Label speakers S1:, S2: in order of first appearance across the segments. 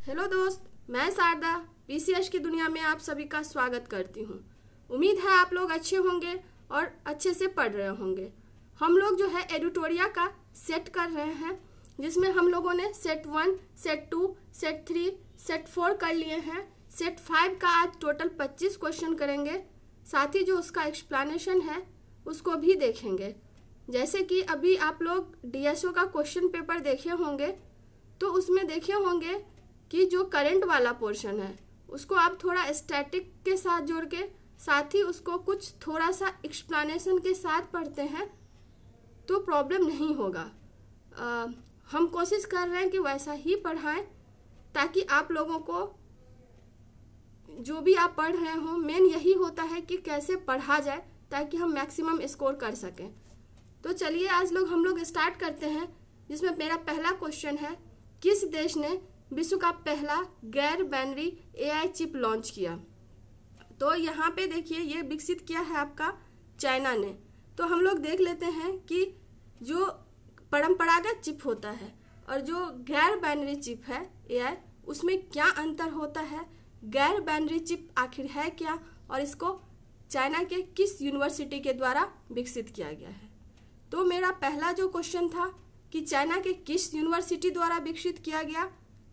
S1: Hello दोस्त, मैं Sharda PCS की दुनिया में आप सभी का स्वागत करती हूँ। उम्मीद है आप लोग अच्छे होंगे और अच्छे से पढ़ रहे होंगे। हम लोग जो है एडिटोरिया का सेट कर रहे हैं, जिसमें हम लोगों ने सेट 1, सेट 2, सेट 3, सेट 4 कर लिए हैं। सेट 5 का आज टोटल 25 क्वेश्चन करेंगे। साथ ही जो उसका एक्सप्लेनेशन है उसको भी देखेंगे। जैसे कि अभी आप लोग डीएसओ का क्वेश्चन पेपर देखे होंगे, तो उसमें देखे होंगे कि जो करंट वाला पोर्शन है उसको आप थोड़ा स्टैटिक के साथ जोड़ के साथ ही उसको कुछ थोड़ा सा एक्सप्लेनेशन के साथ पढ़ते हैं तो प्रॉब्लम नहीं होगा। हम कोशिश कर रहे हैं कि वैसा ही पढ़ाएं ताकि आप लोगों को जो भी आप पढ़ रहे हो, मेन यही होता है कि कैसे पढ़ा जाए ताकि हम मैक्सिमम स्कोर कर सकें। तो चलिए आज हम लोग स्टार्ट करते हैं, जिसमें मेरा पहला क्वेश्चन है, किस देश ने विश्व का पहला गैर बाइनरी एआई चिप लॉन्च किया? तो यहाँ पे देखिए ये विकसित किया है आपका चाइना ने। तो हम लोग देख लेते हैं कि जो परंपरागत चिप होता है और जो गैर बाइनरी चिप है एआई, उसमें क्या अंतर होता है, गैर बाइनरी चिप आखिर है क्या और इसको चाइना के किस यूनिवर्सिटी के द्वारा विकसित किया गया है। तो मेरा पहला जो क्वेश्चन था कि चाइना के किस यूनिवर्सिटी द्वारा विकसित किया गया,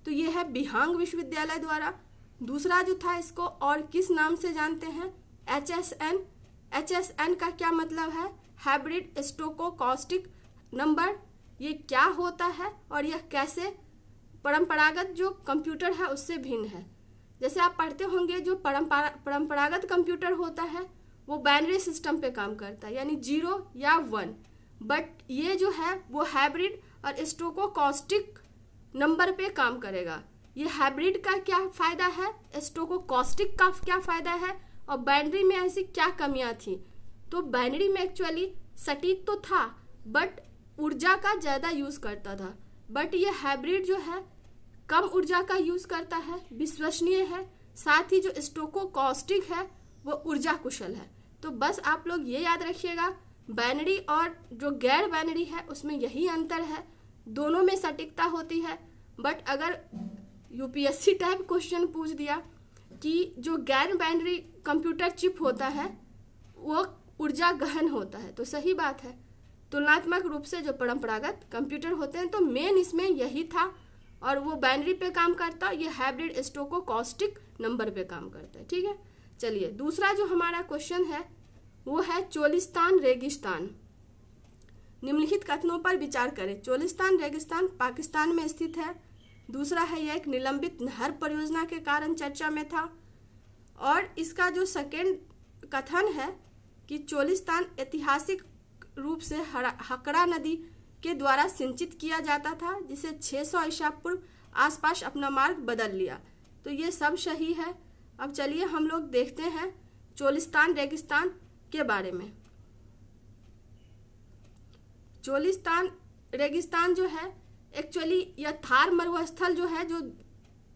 S1: तो ये है बिहांग विश्वविद्यालय द्वारा। दूसरा जो था, इसको और किस नाम से जानते हैं, HSN। HSN का क्या मतलब है, हाइब्रिड स्टोकोकास्टिक नंबर। ये क्या होता है और यह कैसे परंपरागत जो कंप्यूटर है उससे भिन्न है। जैसे आप पढ़ते होंगे जो परंपरागत कंप्यूटर होता है वो बाइनरी सिस्टम पे काम करता है, यानी 0 या 1। बट ये जो है वो हाइब्रिड और स्टोकोकास्टिक नंबर पे काम करेगा। ये हाइब्रिड का क्या फायदा है, स्टोकोकास्टिक का क्या फायदा है और बाइनरी में ऐसी क्या कमियां थी। तो बाइनरी में एक्चुअली सटीक तो था बट ऊर्जा का ज़्यादा यूज़ करता था, बट ये हाइब्रिड जो है कम ऊर्जा का यूज़ करता है, विश्वसनीय है, साथ ही जो स्टोकोकास्टिक है वो ऊर्जा कुशल है। तो बस आप लोग ये याद रखिएगा, बाइनरी और जो गैर बाइनरी है उसमें यही अंतर है। दोनों में सटीकता होती है, बट अगर यूपीएससी टाइप क्वेश्चन पूछ दिया कि जो गैर बाइनरी कंप्यूटर चिप होता है वो ऊर्जा गहन होता है, तो सही बात है। तुलनात्मक रूप से जो परंपरागत कंप्यूटर होते हैं तो मेन इसमें यही था, और वो बाइनरी पे काम करता, ये हाइब्रिड स्टोकोकास्टिक नंबर पे काम करता है। ठीक है, चलिए दूसरा जो हमारा क्वेश्चन है वो है चोलिस्तान रेगिस्तान। निम्नलिखित कथनों पर विचार करें। चोलिस्तान रेगिस्तान पाकिस्तान में स्थित है। दूसरा है यह एक निलंबित नहर परियोजना के कारण चर्चा में था। और इसका जो सेकेंड कथन है कि चोलिस्तान ऐतिहासिक रूप से हकड़ा नदी के द्वारा सिंचित किया जाता था, जिसे 600 ईसा पूर्व आसपास अपना मार्ग बदल लिया। तो ये सब सही है। अब चलिए हम लोग देखते हैं चोलिस्तान रेगिस्तान के बारे में। चोलिस्तान रेगिस्तान जो है एक्चुअली यह थार मरुस्थल जो है, जो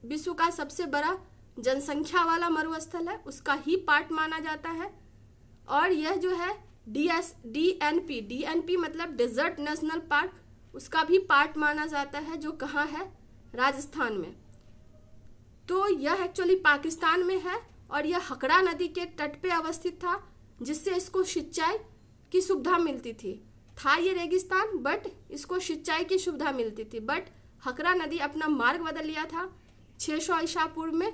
S1: विश्व का सबसे बड़ा जनसंख्या वाला मरुस्थल है, उसका ही पार्ट माना जाता है। और यह जो है DNP मतलब डेजर्ट नेशनल पार्क, उसका भी पार्ट माना जाता है, जो कहाँ है, राजस्थान में। तो यह एक्चुअली पाकिस्तान में है और यह हकड़ा नदी के तट पे अवस्थित था, जिससे इसको सिंचाई की सुविधा मिलती थी। था ये रेगिस्तान बट इसको सिंचाई की सुविधा मिलती थी, बट हकड़ा नदी अपना मार्ग बदल लिया था 600 ईसा पूर्व में,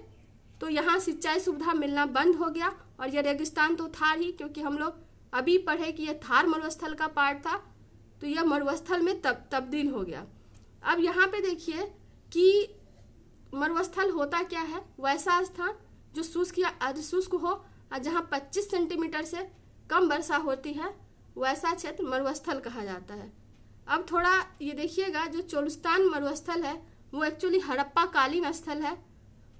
S1: तो यहाँ सिंचाई सुविधा मिलना बंद हो गया और यह रेगिस्तान तो था ही, क्योंकि हम लोग अभी पढ़े कि यह थार मरुस्थल का पार्ट था, तो यह मरुस्थल में तब्दील हो गया। अब यहाँ पे देखिए कि मरुस्थल होता क्या है, वैसा स्थान जो शुष्क या अर्धशुष्क हो और जहाँ 25 सेंटीमीटर से कम वर्षा होती है, वैसा क्षेत्र मरुस्थल कहा जाता है। अब थोड़ा ये देखिएगा, जो चोलिस्तान मरुस्थल है वो एक्चुअली हड़प्पा कालीन स्थल है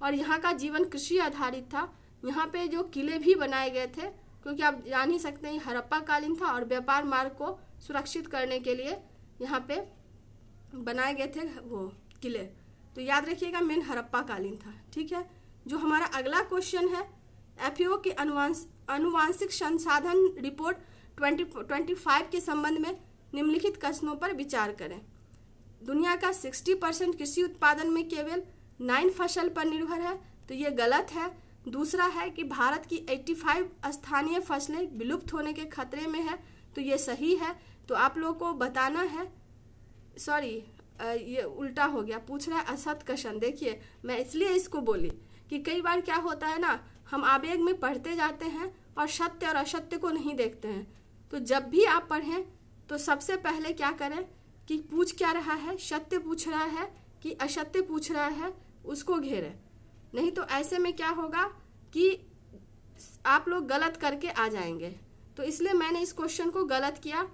S1: और यहाँ का जीवन कृषि आधारित था। यहाँ पे जो किले भी बनाए गए थे, क्योंकि आप जान ही सकते हैं हड़प्पा कालीन था और व्यापार मार्ग को सुरक्षित करने के लिए यहाँ पे बनाए गए थे वो किले। तो याद रखिएगा मेन हड़प्पा कालीन था। ठीक है, जो हमारा अगला क्वेश्चन है, FAO की अनुवांशिक संसाधन रिपोर्ट 2025 के संबंध में निम्नलिखित कथनों पर विचार करें। दुनिया का 60% कृषि उत्पादन में केवल 9 फसल पर निर्भर है, तो ये गलत है। दूसरा है कि भारत की 85 स्थानीय फसलें विलुप्त होने के खतरे में है, तो ये सही है। तो आप लोगों को बताना है, सॉरी ये उल्टा हो गया, पूछ रहा है असत कशन। देखिए मैं इसलिए इसको बोली कि कई बार क्या होता है ना, हम आवेग में पढ़ते जाते हैं और सत्य और असत्य को नहीं देखते हैं। तो जब भी आप पढ़ें तो सबसे पहले क्या करें कि पूछ क्या रहा है, सत्य पूछ रहा है कि असत्य पूछ रहा है, उसको घेरें। नहीं तो ऐसे में क्या होगा कि आप लोग गलत करके आ जाएंगे। तो इसलिए मैंने इस क्वेश्चन को गलत किया।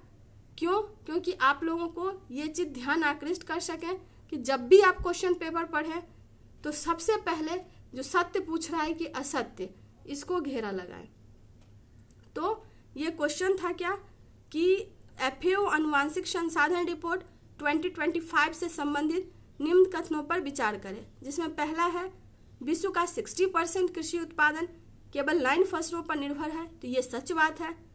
S1: क्यों? क्योंकि आप लोगों को ये चीज़ ध्यान आकृष्ट कर सकें कि जब भी आप क्वेश्चन पेपर पढ़ें तो सबसे पहले जो सत्य पूछ रहा है कि असत्य, इसको घेरा लगाएं। तो ये क्वेश्चन था क्या कि FAO आनुवांशिक संसाधन रिपोर्ट 2025 से संबंधित निम्न कथनों पर विचार करें, जिसमें पहला है विश्व का 60% कृषि उत्पादन केवल 9 फसलों पर निर्भर है, तो ये सच बात है।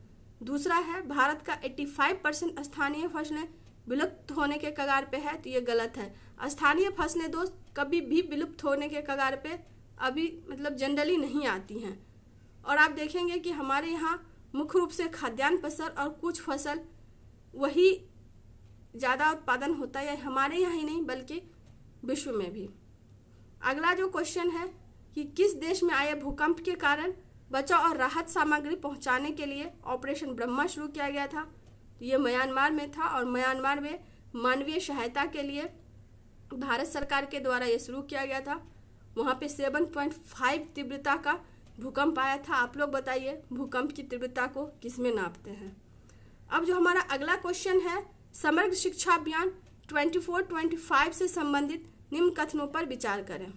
S1: दूसरा है भारत का 85% स्थानीय फसलें विलुप्त होने के कगार पे है, तो ये गलत है। स्थानीय फसलें दोस्त कभी भी विलुप्त होने के कगार पे अभी मतलब जनरली नहीं आती हैं। और आप देखेंगे कि हमारे यहाँ मुख्य रूप से खाद्यान्न फसल और कुछ फसल वही ज़्यादा उत्पादन होता है, हमारे यहाँ ही नहीं बल्कि विश्व में भी। अगला जो क्वेश्चन है कि किस देश में आए भूकंप के कारण बचाव और राहत सामग्री पहुंचाने के लिए ऑपरेशन ब्रह्मा शुरू किया गया था, तो ये म्यांमार में था। और म्यांमार में मानवीय सहायता के लिए भारत सरकार के द्वारा ये शुरू किया गया था। वहाँ पे 7.5 तीव्रता का भूकंप आया था। आप लोग बताइए भूकंप की तीव्रता को किसमें नापते हैं। अब जो हमारा अगला क्वेश्चन है, समग्र शिक्षा अभियान 24-25 से संबंधित निम्न कथनों पर विचार करें।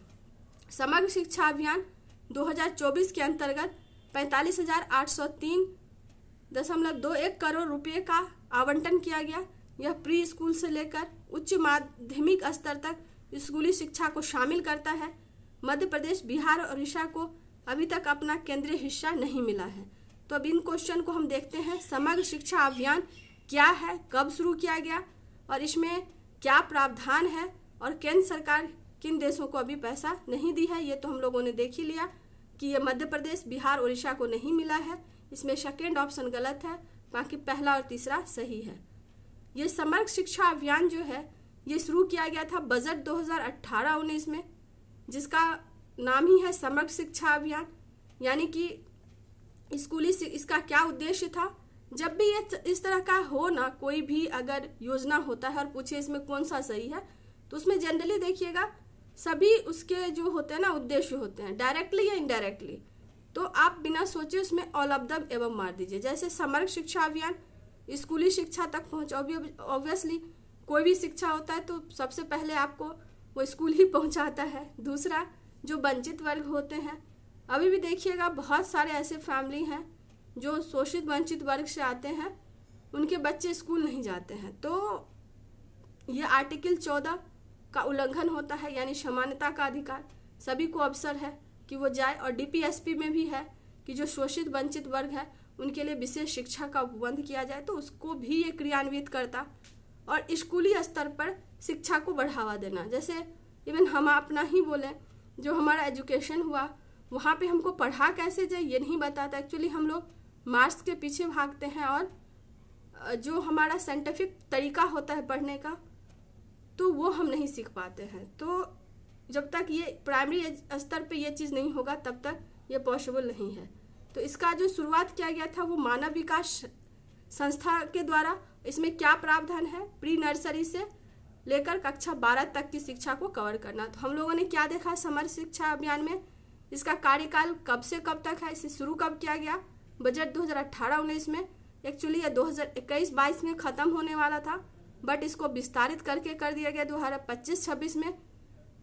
S1: समग्र शिक्षा अभियान 2024 के अंतर्गत 45,803.21 करोड़ रुपए का आवंटन किया गया। यह प्री स्कूल से लेकर उच्च माध्यमिक स्तर तक स्कूली शिक्षा को शामिल करता है। मध्य प्रदेश, बिहार और उड़ीसा को अभी तक अपना केंद्रीय हिस्सा नहीं मिला है। तो अब इन क्वेश्चन को हम देखते हैं। समग्र शिक्षा अभियान क्या है, कब शुरू किया गया और इसमें क्या प्रावधान है, और केंद्र सरकार किन देशों को अभी पैसा नहीं दी है, ये तो हम लोगों ने देख ही लिया कि ये मध्य प्रदेश, बिहार, उड़ीसा को नहीं मिला है। इसमें सेकेंड ऑप्शन गलत है, बाकी पहला और तीसरा सही है। ये समग्र शिक्षा अभियान जो है ये शुरू किया गया था बजट 2018-19 में, जिसका नाम ही है समग्र शिक्षा अभियान। यानी कि स्कूली इसका क्या उद्देश्य था, जब भी ये इस तरह का हो ना, कोई भी अगर योजना होता है और पूछे इसमें कौन सा सही है, तो उसमें जनरली देखिएगा सभी उसके जो होते हैं ना उद्देश्य होते हैं, डायरेक्टली या इनडायरेक्टली। तो आप बिना सोचे उसमें ऑल ऑफ द एवं मार दीजिए। जैसे समग्र शिक्षा अभियान स्कूली शिक्षा तक पहुँच, ऑब्वियसली कोई भी शिक्षा होता है तो सबसे पहले आपको वो स्कूल ही पहुँचाता है। दूसरा जो वंचित वर्ग होते हैं, अभी भी देखिएगा बहुत सारे ऐसे फैमिली हैं जो शोषित वंचित वर्ग से आते हैं, उनके बच्चे स्कूल नहीं जाते हैं। तो ये आर्टिकल 14 का उल्लंघन होता है, यानी समानता का अधिकार सभी को अवसर है कि वो जाए। और DPSP में भी है कि जो शोषित वंचित वर्ग है उनके लिए विशेष शिक्षा का उपबंध किया जाए, तो उसको भी ये क्रियान्वित करता। और स्कूली स्तर पर शिक्षा को बढ़ावा देना, जैसे इवन हम अपना ही बोले, जो हमारा एजुकेशन हुआ वहाँ पे हमको पढ़ा कैसे जाए ये नहीं बताता। एक्चुअली हम लोग मार्क्स के पीछे भागते हैं और जो हमारा साइंटिफिक तरीका होता है पढ़ने का तो वो हम नहीं सीख पाते हैं। तो जब तक ये प्राइमरी स्तर पे ये चीज़ नहीं होगा तब तक ये पॉसिबल नहीं है। तो इसका जो शुरुआत किया गया था वो मानव विकास संस्था के द्वारा। इसमें क्या प्रावधान है, प्री नर्सरी से लेकर कक्षा 12 तक की शिक्षा को कवर करना। तो हम लोगों ने क्या देखा समग्र शिक्षा अभियान में, इसका कार्यकाल कब से कब तक है, इसे शुरू कब किया गया, बजट 2018-19 में। एक्चुअली ये 2021-22 में ख़त्म होने वाला था, बट इसको विस्तारित करके कर दिया गया 2025-26 में।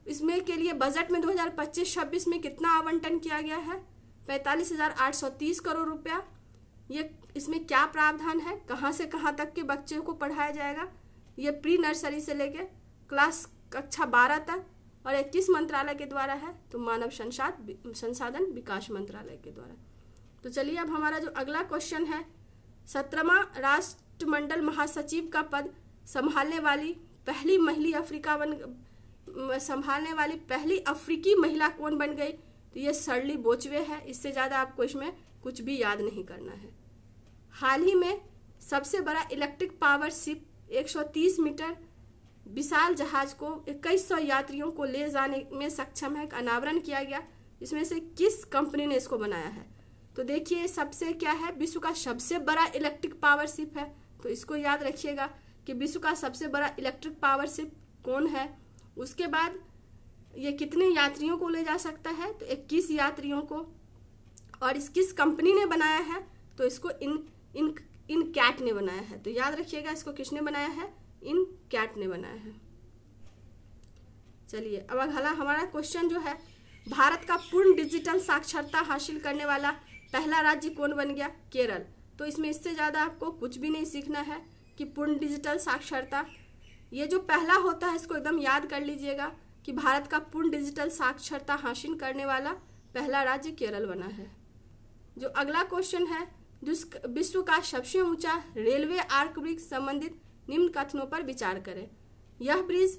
S1: इसमें के लिए बजट में 2025-26 में कितना आवंटन किया गया है, 45,830 करोड़ रुपया। ये इसमें क्या प्रावधान है, कहाँ से कहाँ तक के बच्चों को पढ़ाया जाएगा, ये प्री नर्सरी से लेके क्लास कक्षा 12 तक, और ये किस मंत्रालय के द्वारा है, तो मानव संसाधन विकास मंत्रालय के द्वारा। तो चलिए अब हमारा जो अगला क्वेश्चन है, 17वां राष्ट्रमंडल महासचिव का पद संभालने वाली पहली महिला संभालने वाली पहली अफ्रीकी महिला कौन बन गई? तो ये शर्ली बोचवे है। इससे ज़्यादा आपको इसमें कुछ भी याद नहीं करना है। हाल ही में सबसे बड़ा इलेक्ट्रिक पावर शिप 130 मीटर विशाल जहाज को 2100 यात्रियों को ले जाने में सक्षम है, अनावरण किया गया। इसमें से किस कंपनी ने इसको बनाया है? तो देखिए सबसे क्या है, विश्व का सबसे बड़ा इलेक्ट्रिक पावर शिप है। तो इसको याद रखिएगा कि विश्व का सबसे बड़ा इलेक्ट्रिक पावर शिप कौन है। उसके बाद ये कितने यात्रियों को ले जा सकता है? तो 21 यात्रियों को। और इस किस कंपनी ने बनाया है? तो इसको इन कैट ने बनाया है। तो याद रखिएगा इसको किसने बनाया है? इन कैट ने बनाया है। चलिए अब अगला हमारा क्वेश्चन जो है, भारत का पूर्ण डिजिटल साक्षरता हासिल करने वाला पहला राज्य कौन बन गया? केरल। तो इसमें इससे ज़्यादा आपको कुछ भी नहीं सीखना है कि पूर्ण डिजिटल साक्षरता ये जो पहला होता है इसको एकदम याद कर लीजिएगा कि भारत का पूर्ण डिजिटल साक्षरता हासिल करने वाला पहला राज्य केरल बना है। जो अगला क्वेश्चन है, विश्व का सबसे ऊंचा रेलवे आर्क ब्रिज संबंधित निम्न कथनों पर विचार करें। यह ब्रिज,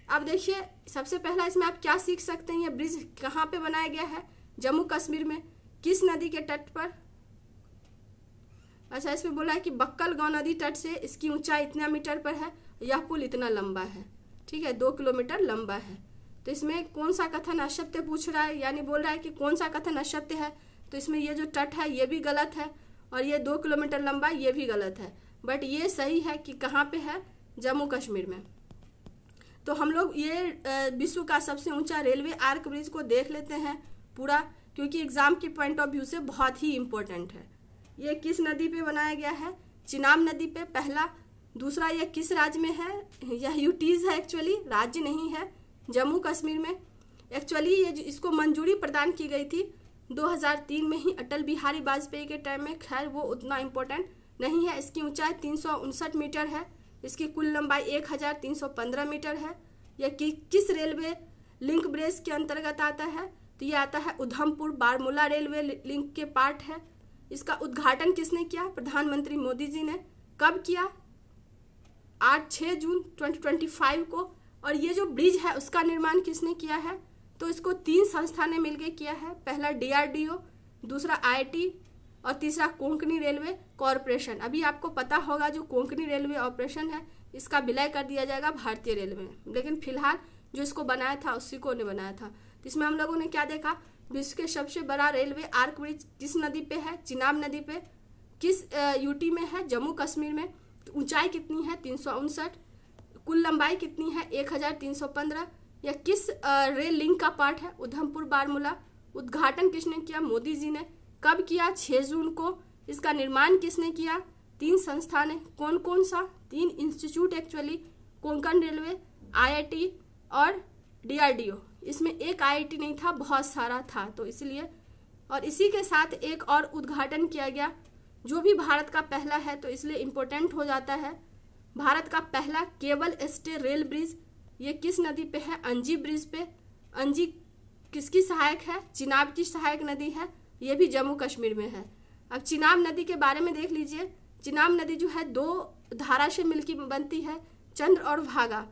S1: अब देखिए सबसे पहला इसमें आप क्या सीख सकते हैं, यह ब्रिज कहाँ पे बनाया गया है? जम्मू कश्मीर में। किस नदी के तट पर? अच्छा, इसमें बोला है कि बक्कल गांव नदी तट से इसकी ऊंचाई इतना मीटर पर है, यह पुल इतना लंबा है, ठीक है, 2 किलोमीटर लंबा है। तो इसमें कौन सा कथन असत्य पूछ रहा है, यानी बोल रहा है कि कौन सा कथन असत्य है? तो इसमें ये जो तट है ये भी गलत है और ये 2 किलोमीटर लंबा ये भी गलत है। बट ये सही है कि कहाँ पे है? जम्मू कश्मीर में। तो हम लोग ये विश्व का सबसे ऊंचा रेलवे आर्क ब्रिज को देख लेते हैं पूरा, क्योंकि एग्जाम के पॉइंट ऑफ व्यू से बहुत ही इम्पोर्टेंट है। ये किस नदी पे बनाया गया है? चिनाब नदी पे पहला। दूसरा ये किस राज्य में है? यह यूटीज है, एक्चुअली राज्य नहीं है, जम्मू कश्मीर में। एक्चुअली ये इसको मंजूरी प्रदान की गई थी 2003 में ही अटल बिहारी वाजपेयी के टाइम में। खैर वो उतना इम्पोर्टेंट नहीं है। इसकी ऊंचाई 359 मीटर है, इसकी कुल लंबाई 1315 मीटर है। यह किस रेलवे लिंक ब्रिज के अंतर्गत आता है? तो ये आता है उधमपुर बारमूला रेलवे लिंक के पार्ट है। इसका उद्घाटन किसने किया? प्रधानमंत्री मोदी जी ने। कब किया? 6 जून 2025 को। और ये जो ब्रिज है उसका निर्माण किसने किया है? तो इसको 3 संस्था ने मिलकर किया है। पहला DRDO, दूसरा IIT और तीसरा कोंकणी रेलवे कॉरपोरेशन। अभी आपको पता होगा जो कोंकणी रेलवे ऑपरेशन है इसका विलय कर दिया जाएगा भारतीय रेलवे में, लेकिन फिलहाल जो इसको बनाया था उसी को ने बनाया था। तो इसमें हम लोगों ने क्या देखा? विश्व के सबसे बड़ा रेलवे आर्क ब्रिज किस नदी पे है? चिनाब नदी पे। किस यूटी में है? जम्मू कश्मीर में। तो ऊंचाई कितनी है? 359। कुल लंबाई कितनी है? 1315। यह किस रेल लिंक का पार्ट है? उधमपुर बारमूला। उद्घाटन किसने किया? मोदी जी ने। कब किया? 6 जून को। इसका निर्माण किसने किया? 3 संस्था ने। कौन कौन सा? 3 institute actually, Konkan railway, IIT और DRDO। इसमें एक IIT नहीं था, बहुत सारा था, तो इसलिए। और इसी के साथ एक और उद्घाटन किया गया जो भी भारत का पहला है, तो इसलिए इम्पोर्टेंट हो जाता है। भारत का पहला केबल स्टे रेल ब्रिज ये किस नदी पे है? अंजी ब्रिज पे। अंजी किसकी सहायक है? चिनाब की सहायक नदी है, ये भी जम्मू कश्मीर में है। अब चिनाब नदी के बारे में देख लीजिए। चिनाब नदी जो है 2 धारा से मिलकर बनती है, चंद्र और भागा।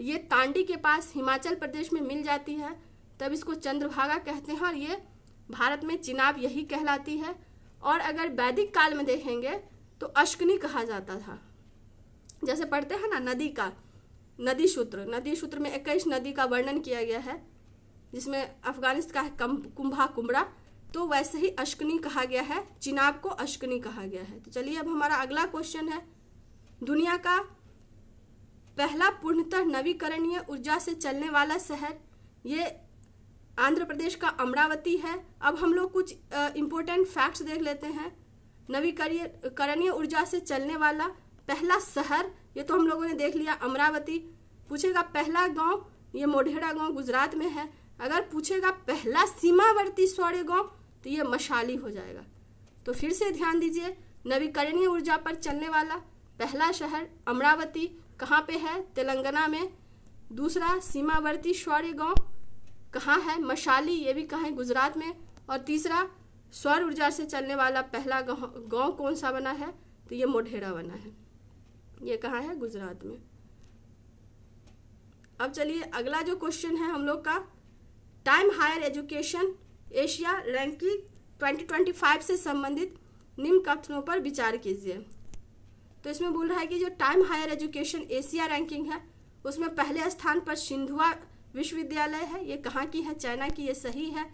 S1: ये तांडी के पास हिमाचल प्रदेश में मिल जाती है, तब इसको चंद्रभागा कहते हैं। और ये भारत में चिनाब यही कहलाती है। और अगर वैदिक काल में देखेंगे तो अश्कनी कहा जाता था। जैसे पढ़ते हैं ना नदी का, नदी सूत्र में 21 नदी का वर्णन किया गया है, जिसमें अफगानिस्तान का है कुंभा कुमरा, तो वैसे ही अश्कनी कहा गया है, चिनाब को अश्कनी कहा गया है। तो चलिए अब हमारा अगला क्वेश्चन है, दुनिया का पहला पूर्णतः नवीकरणीय ऊर्जा से चलने वाला शहर, ये आंध्र प्रदेश का अमरावती है। अब हम लोग कुछ इम्पोर्टेंट फैक्ट्स देख लेते हैं। नवीकरणीय ऊर्जा से चलने वाला पहला शहर, ये तो हम लोगों ने देख लिया, अमरावती। पूछेगा पहला गांव, ये मोढेरा गांव गुजरात में है। अगर पूछेगा पहला सीमावर्ती सौर्य गांव, तो ये मशाली हो जाएगा। तो फिर से ध्यान दीजिए, नवीकरणीय ऊर्जा पर चलने वाला पहला शहर अमरावती कहाँ पे है? तेलंगाना में। दूसरा सीमावर्ती सौर्य गांव कहाँ है? मशाली, ये भी कहाँ है? गुजरात में। और तीसरा सौर ऊर्जा से चलने वाला पहला गांव कौन सा बना है? तो ये मोढेरा बना है, ये कहाँ है? गुजरात में। अब चलिए अगला जो क्वेश्चन है हम लोग का, time higher education Asia ranking 2025 से संबंधित निम्न कथनों पर विचार कीजिए। तो इसमें बोल रहा है कि जो time higher education Asia ranking है उसमें पहले स्थान पर सिंधुआ विश्वविद्यालय है। ये कहाँ की है? चाइना की। ये सही है।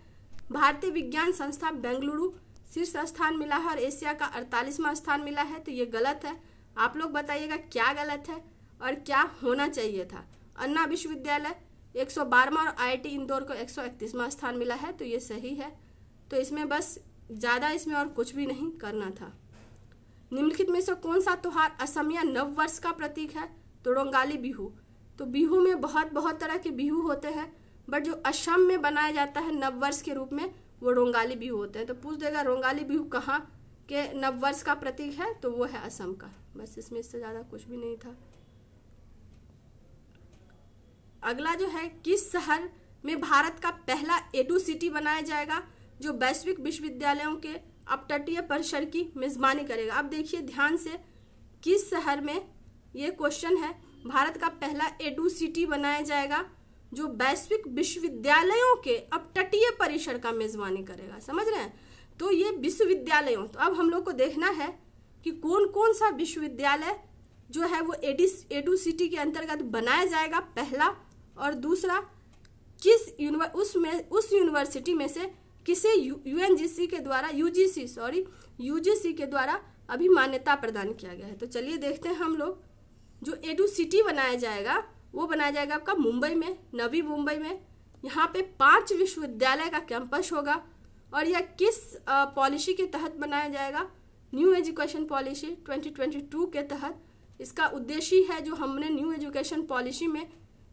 S1: भारतीय विज्ञान संस्था बेंगलुरु शीर्ष स्थान मिला है और एशिया का 48वां स्थान मिला है। तो ये गलत है। आप लोग बताइएगा क्या गलत है और क्या होना चाहिए था। अन्ना विश्वविद्यालय 112वां और IIT इंदौर को 131वां स्थान मिला है। तो ये सही है। तो इसमें बस ज़्यादा इसमें और कुछ भी नहीं करना था। निम्नलिखित में से कौन सा त्योहार असमिया नव वर्ष का प्रतीक है? तो रोंगाली बिहू। तो बिहू में बहुत तरह के बिहू होते हैं, बट जो असम में बनाया जाता है नव वर्ष के रूप में वो रोंगाली बिहू होते हैं। तो पूछ देगा रोंगाली बिहू कहाँ के नव वर्ष का प्रतीक है? तो वो है असम का। बस इसमें इससे ज़्यादा कुछ भी नहीं था। अगला जो है, किस शहर में भारत का पहला एडू सिटी बनाया जाएगा जो वैश्विक विश्वविद्यालयों के अपतटीय परिसर की मेजबानी करेगा? अब देखिए ध्यान से, किस शहर में, ये क्वेश्चन है, भारत का पहला एडू सिटी बनाया जाएगा जो वैश्विक विश्वविद्यालयों के अपतटीय परिसर का मेजबानी करेगा। समझ रहे हैं? तो ये विश्वविद्यालयों, तो अब हम लोग को देखना है कि कौन कौन सा विश्वविद्यालय जो है वो एडू सिटी के अंतर्गत बनाया जाएगा पहला, और दूसरा किस उस यूनिवर्सिटी में से किसे यूजीसी के द्वारा अभी मान्यता प्रदान किया गया है। तो चलिए देखते हैं हम लोग। जो एडू सिटी बनाया जाएगा वो बनाया जाएगा आपका मुंबई में, नवी मुंबई में। यहाँ पे 5 विश्वविद्यालय का कैंपस होगा और यह किस पॉलिसी के तहत बनाया जाएगा? न्यू एजुकेशन पॉलिसी 2022 के तहत। इसका उद्देश्य है जो हमने न्यू एजुकेशन पॉलिसी में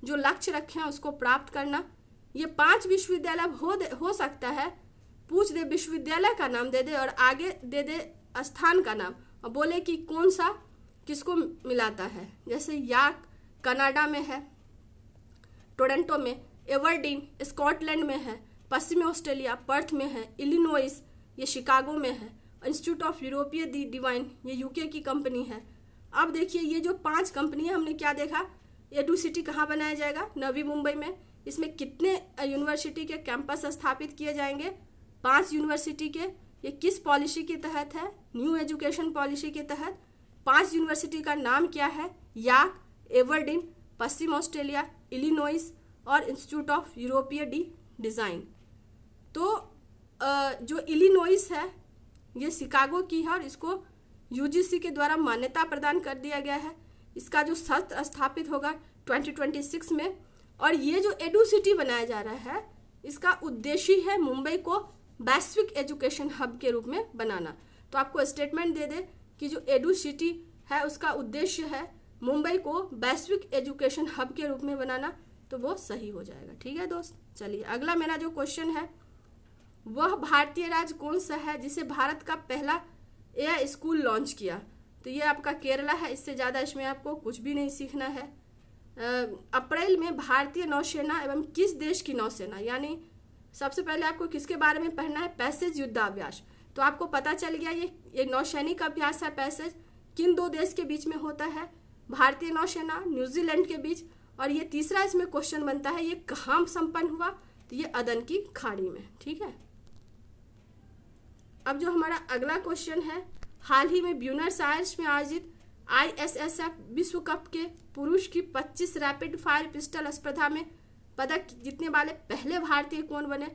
S1: जो लक्ष्य रखे हैं उसको प्राप्त करना। ये 5 विश्वविद्यालय हो सकता है पूछ दे, विश्वविद्यालय का नाम दे दे और आगे दे दे स्थान का नाम और बोले कि कौन सा किसको मिलाता है। जैसे यार्क कनाडा में है, टोरंटो में, एवर्डीन स्कॉटलैंड में है, पश्चिमी ऑस्ट्रेलिया पर्थ में है, इलिनॉइस ये शिकागो में है, इंस्टीट्यूट ऑफ यूरोपीय दी डिवाइन ये यूके की कंपनी है। अब देखिए ये जो 5 कंपनी है, हमने क्या देखा, एडू सिटी कहाँ बनाया जाएगा? नवी मुंबई में। इसमें कितने यूनिवर्सिटी के कैंपस स्थापित किए जाएंगे? 5 यूनिवर्सिटी के। ये किस पॉलिसी के तहत है? न्यू एजुकेशन पॉलिसी के तहत। 5 यूनिवर्सिटी का नाम क्या है? यार्क, एवर्डीन, पश्चिम ऑस्ट्रेलिया, इलिनॉइस और इंस्टीट्यूट ऑफ यूरोपीय डी डिज़ाइन। तो जो इलिनॉइस है ये शिकागो की है और इसको यूजीसी के द्वारा मान्यता प्रदान कर दिया गया है। इसका जो सत्र स्थापित होगा 2026 में। और ये जो एडू सिटी बनाया जा रहा है इसका उद्देश्य है मुंबई को वैश्विक एजुकेशन हब के रूप में बनाना। तो आपको स्टेटमेंट दे दे कि जो एडू सिटी है उसका उद्देश्य है मुंबई को वैश्विक एजुकेशन हब के रूप में बनाना, तो वो सही हो जाएगा। ठीक है दोस्त, चलिए अगला मेरा जो क्वेश्चन है, वह भारतीय राज्य कौन सा है जिसे भारत का पहला एयर स्कूल लॉन्च किया? तो ये आपका केरला है। इससे ज़्यादा इसमें आपको कुछ भी नहीं सीखना है। अप्रैल में भारतीय नौसेना एवं किस देश की नौसेना, यानी सबसे पहले आपको किसके बारे में पढ़ना है? पैसेज युद्धाभ्यास। तो आपको पता चल गया ये नौसैनिक अभ्यास है। पैसेज किन 2 देश के बीच में होता है? भारतीय नौसेना न्यूजीलैंड के बीच। और ये तीसरा इसमें क्वेश्चन बनता है ये कहाँ संपन्न हुआ? तो ये अदन की खाड़ी में। ठीक है। अब जो हमारा अगला क्वेश्चन है, हाल ही में ब्यूनस आयर्स में आयोजित ISSF विश्व कप के पुरुष की 25 रैपिड फायर पिस्टल स्पर्धा में पदक जीतने वाले पहले भारतीय कौन बने?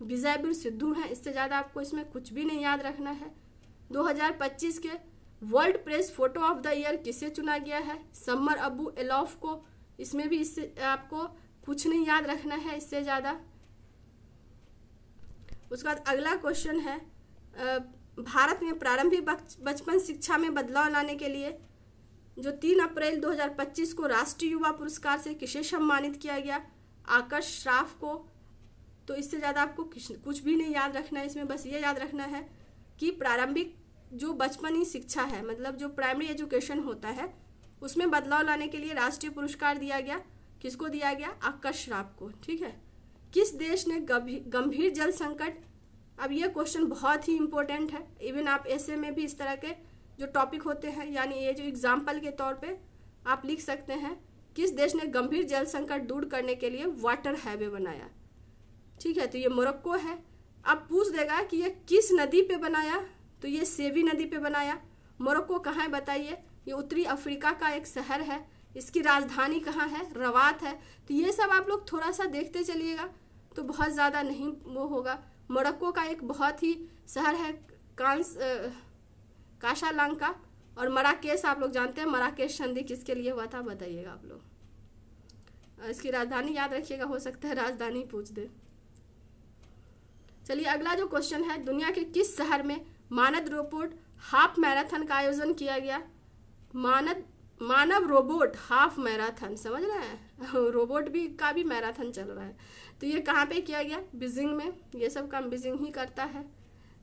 S1: विजयवीर सिद्धू हैं। इससे ज़्यादा आपको इसमें कुछ भी नहीं याद रखना है। 2025 के world press photo of the year किसे चुना गया है? समर अबू एलॉफ को। इसमें भी इससे आपको कुछ नहीं याद रखना है इससे ज़्यादा। उसके बाद अगला क्वेश्चन है, भारत में प्रारंभिक बचपन शिक्षा में बदलाव लाने के लिए जो 3 अप्रैल 2025 को राष्ट्रीय युवा पुरस्कार से किसे सम्मानित किया गया? आकर्ष श्राफ को। तो इससे ज़्यादा आपको कुछ भी नहीं याद रखना है इसमें, बस ये याद रखना है कि प्रारंभिक जो बचपनी शिक्षा है, मतलब जो प्राइमरी एजुकेशन होता है, उसमें बदलाव लाने के लिए राष्ट्रीय पुरस्कार दिया गया। किसको दिया गया? आकर्ष श्राफ को। ठीक है। किस देश ने गंभीर जल संकट, अब ये क्वेश्चन बहुत ही इंपॉर्टेंट है। इवन आप ऐसे में भी इस तरह के जो टॉपिक होते हैं, यानी ये जो एग्जाम्पल के तौर पे आप लिख सकते हैं किस देश ने गंभीर जल संकट दूर करने के लिए वाटर हाईवे बनाया? ठीक है, तो ये मोरक्को है। अब पूछ देगा कि ये किस नदी पे बनाया, तो ये सेवी नदी पे बनाया। मोरक्को कहाँ है बताइए? ये उत्तरी अफ्रीका का एक शहर है। इसकी राजधानी कहाँ है? रवात है। तो ये सब आप लोग थोड़ा सा देखते चलिएगा तो बहुत ज़्यादा नहीं वो होगा। मोरक्को का एक बहुत ही शहर है कासाब्लांका, और मराकेश आप लोग जानते हैं, मराकेश संधि किसके लिए हुआ था बताइएगा आप लोग। इसकी राजधानी याद रखिएगा, हो सकता है राजधानी पूछ दे। चलिए अगला जो क्वेश्चन है, दुनिया के किस शहर में मानव रोबोट हाफ मैराथन का आयोजन किया गया? मानव रोबोट हाफ मैराथन, समझ रहे हैं, रोबोट भी का भी मैराथन चल रहा है। तो ये कहाँ पे किया गया? बीजिंग में। ये सब काम बीजिंग ही करता है।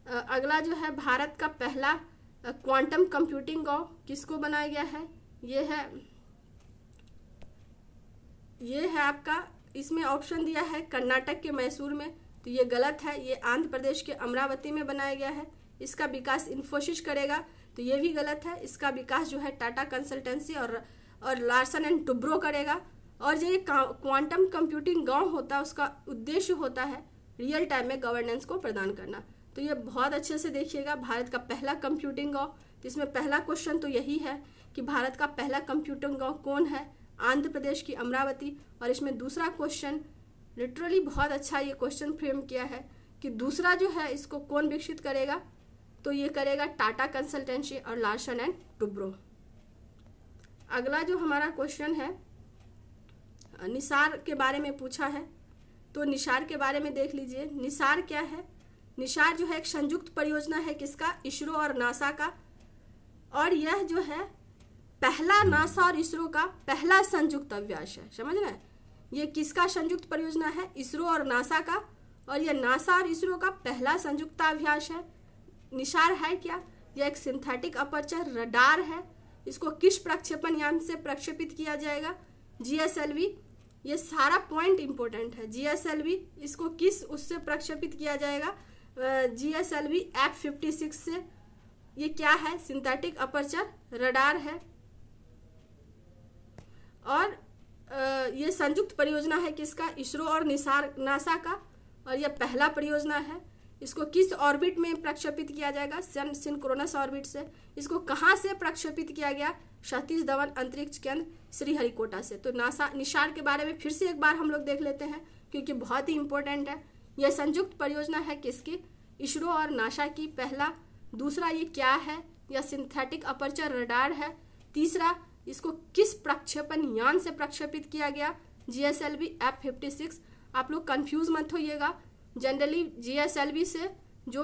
S1: अगला जो है, भारत का पहला क्वांटम कंप्यूटिंग गांव किसको बनाया गया है? ये है आपका, इसमें ऑप्शन दिया है कर्नाटक के मैसूर में, तो ये गलत है। ये आंध्र प्रदेश के अमरावती में बनाया गया है। इसका विकास इन्फोसिस करेगा, तो ये भी गलत है। इसका विकास जो है टाटा कंसल्टेंसी और लार्सन एंड टुब्रो करेगा। और जो ये क्वांटम कंप्यूटिंग गांव होता है, उसका उद्देश्य होता है रियल टाइम में गवर्नेंस को प्रदान करना। तो ये बहुत अच्छे से देखिएगा, भारत का पहला कंप्यूटिंग गांव। तो इसमें पहला क्वेश्चन तो यही है कि भारत का पहला कंप्यूटिंग गांव कौन है? आंध्र प्रदेश की अमरावती। और इसमें दूसरा क्वेश्चन लिटरली बहुत अच्छा ये क्वेश्चन फ्रेम किया है कि दूसरा जो है इसको कौन विकसित करेगा? तो ये करेगा टाटा कंसल्टेंसी और लार्सन एंड टुब्रो। अगला जो हमारा क्वेश्चन है, निसार के बारे में पूछा है, तो निसार के बारे में देख लीजिए। निसार क्या है? निसार जो है एक संयुक्त परियोजना है, किसका? इसरो और नासा का। और यह जो है पहला नासा और इसरो का पहला संयुक्त अभ्यास है, समझ रहे हैं? ये किसका संयुक्त परियोजना है? इसरो और नासा का। और ये नासा और इसरो का पहला संयुक्ताभ्यास है। निसार है क्या? यह एक सिंथेटिक अपर्चर रडार है। इसको किस प्रक्षेपण यान से प्रक्षेपित किया जाएगा? GSLV। ये सारा पॉइंट इंपॉर्टेंट है। GSLV इसको किस उससे प्रक्षेपित किया जाएगा? GSLV F-56 से। ये क्या है? सिंथेटिक अपर्चर रडार है। और ये संयुक्त परियोजना है किसका? इसरो और नासा का। और यह पहला परियोजना है। इसको किस ऑर्बिट में प्रक्षेपित किया जाएगा? सिंक्रोनस ऑर्बिट से। इसको कहाँ से प्रक्षेपित किया गया? सतीश धवन अंतरिक्ष केंद्र श्रीहरिकोटा से। तो निसार के बारे में फिर से एक बार हम लोग देख लेते हैं, क्योंकि बहुत ही इंपॉर्टेंट है। यह संयुक्त परियोजना है किसकी? इसरो और नासा की, पहला। दूसरा ये क्या है? यह सिंथेटिक अपर्चर रडार है। तीसरा, इसको किस प्रक्षेपण यान से प्रक्षेपित किया गया? GSLV F-56। आप लोग कंफ्यूज मत होइएगा। जनरली GSLV से जो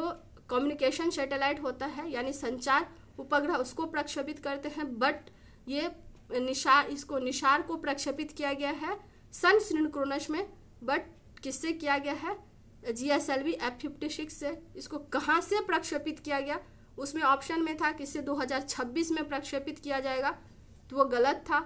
S1: कम्युनिकेशन सैटेलाइट होता है, यानी संचार उपग्रह, उसको प्रक्षेपित करते हैं। बट ये निसार को प्रक्षेपित किया गया है सन सिंक्रोनस में। बट किससे किया गया है? GSLV F-56 से। इसको कहाँ से प्रक्षेपित किया गया? उसमें ऑप्शन में था किससे 2026 में प्रक्षेपित किया जाएगा, तो वो गलत था।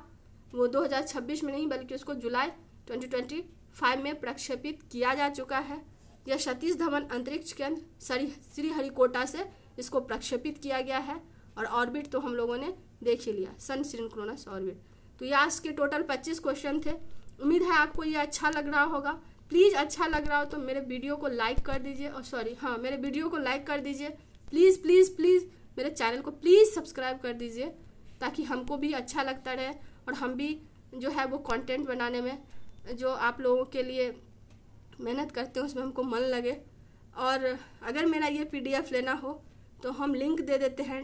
S1: वो 2026 में नहीं बल्कि उसको जुलाई 2025 में प्रक्षेपित किया जा चुका है। यह सतीश धवन अंतरिक्ष केंद्र श्रीहरिकोटा से इसको प्रक्षेपित किया गया है। और ऑर्बिट तो हम लोगों ने देख ही लिया, सन सिंक्रोनस ऑर्बिट। तो ये आज के टोटल 25 क्वेश्चन थे। उम्मीद है आपको ये अच्छा लग रहा होगा। प्लीज़ अच्छा लग रहा हो तो मेरे वीडियो को लाइक कर दीजिए, और मेरे वीडियो को लाइक कर दीजिए। प्लीज़ प्लीज़ प्लीज़ मेरे चैनल को प्लीज़ सब्सक्राइब कर दीजिए, ताकि हमको भी अच्छा लगता रहे और हम भी जो है वो कंटेंट बनाने में जो आप लोगों के लिए मेहनत करते हैं उसमें हमको मन लगे। और अगर मेरा ये PDF लेना हो तो हम लिंक दे देते हैं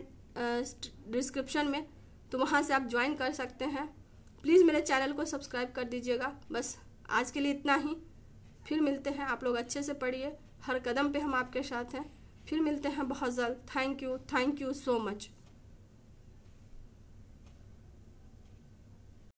S1: डिस्क्रिप्शन में, तो वहाँ से आप ज्वाइन कर सकते हैं। प्लीज़ मेरे चैनल को सब्सक्राइब कर दीजिएगा। बस आज के लिए इतना ही। फिर मिलते हैं। आप लोग अच्छे से पढ़िए, हर कदम पे हम आपके साथ हैं। फिर मिलते हैं बहुत जल्द। Thank you so much.